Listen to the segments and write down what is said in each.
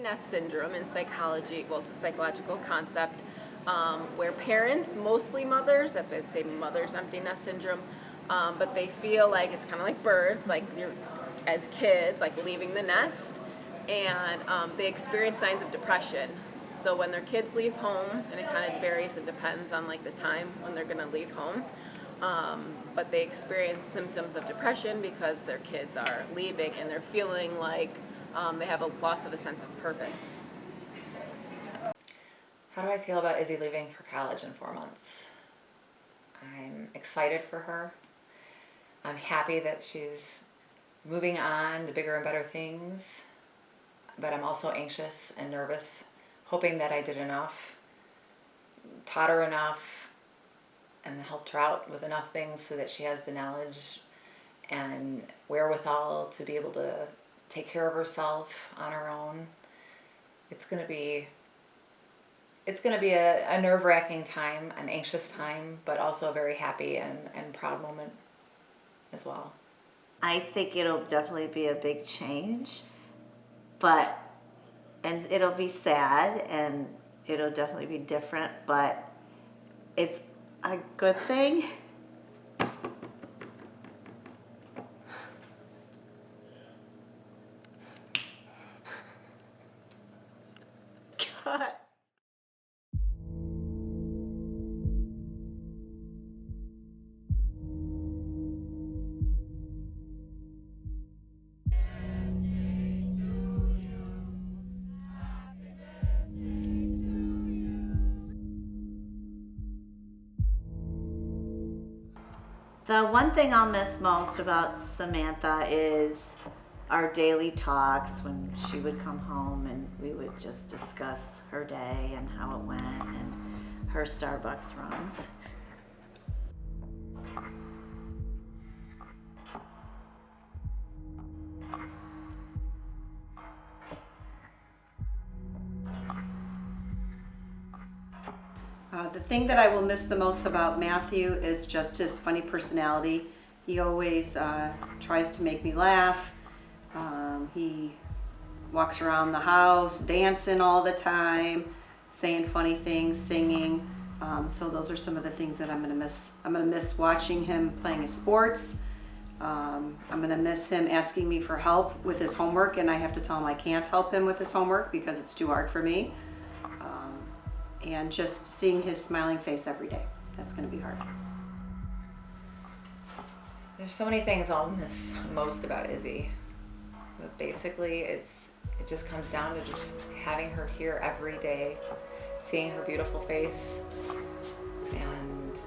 nest syndrome in psychology, well, it's a psychological concept where parents, mostly mothers, that's why they say mother's empty nest syndrome, but they feel like it's kind of like birds, like you're, as kids, like leaving the nest, and they experience signs of depression. So when their kids leave home, and it kind of varies and depends on like the time when they're going to leave home, but they experience symptoms of depression because their kids are leaving and they're feeling like they have a loss of a sense of purpose. How do I feel about Izzy leaving for college in 4 months? I'm excited for her. I'm happy that she's moving on to bigger and better things, but I'm also anxious and nervous, hoping that I did enough, taught her enough, and helped her out with enough things so that she has the knowledge and wherewithal to be able to take care of herself on her own. It's going to be a nerve-wracking time, an anxious time, but also a very happy and proud moment as well. I think it'll definitely be a big change, and it'll be sad and it'll definitely be different, but it's a good thing. God. The one thing I'll miss most about Samantha is our daily talks when she would come home and we would just discuss her day and how it went and her Starbucks runs. The thing that I will miss the most about Matthew is just his funny personality. He always tries to make me laugh. He walks around the house dancing all the time, saying funny things, singing. So those are some of the things that I'm gonna miss. I'm gonna miss watching him playing his sports. I'm gonna miss him asking me for help with his homework, and I have to tell him I can't help him with his homework because it's too hard for me. And just seeing his smiling face every day. That's gonna be hard. There's so many things I'll miss most about Izzy, but basically it just comes down to just having her here every day, seeing her beautiful face, and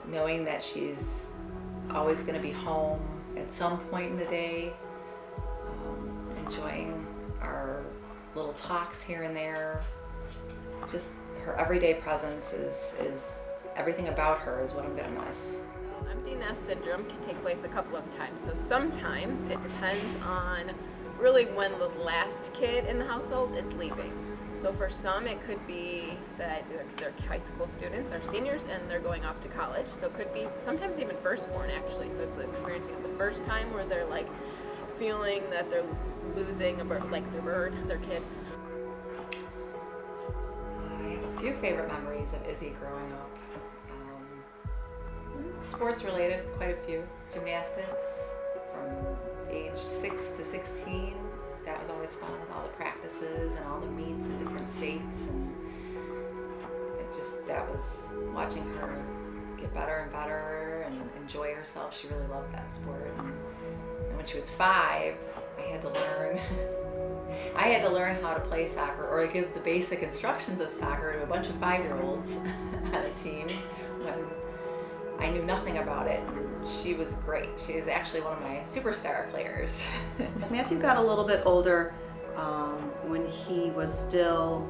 knowing that she's always going to be home at some point in the day, enjoying our little talks here and there. Just her everyday presence is everything about her is what I'm going to miss. Empty nest syndrome can take place a couple of times. So sometimes it depends on really when the last kid in the household is leaving. So for some it could be that they're high school students or seniors and they're going off to college. So it could be sometimes even firstborn actually. So it's experiencing it the first time where they're like feeling that they're losing a bird, like their kid. I have a few favorite memories of Izzy growing up. Sports related, quite a few. Gymnastics from age 6 to 16. That was always fun with all the practices and all the meets in different states. And that was watching her get better and better and enjoy herself. She really loved that sport. And when she was 5, I had to learn how to play soccer or give the basic instructions of soccer to a bunch of 5-year-olds on a team when I knew nothing about it. She was great. She is actually one of my superstar players. As Matthew got a little bit older, when he was still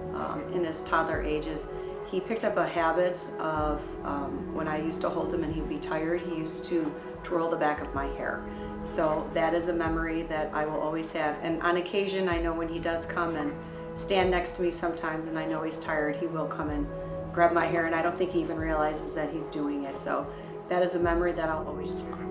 in his toddler ages, he picked up a habit of when I used to hold him and he'd be tired, he used to twirl the back of my hair. So that is a memory that I will always have. And on occasion, I know when he does come and stand next to me sometimes and I know he's tired, he will come and grab my hair, and I don't think he even realizes that he's doing it. So that is a memory that I'll always cherish.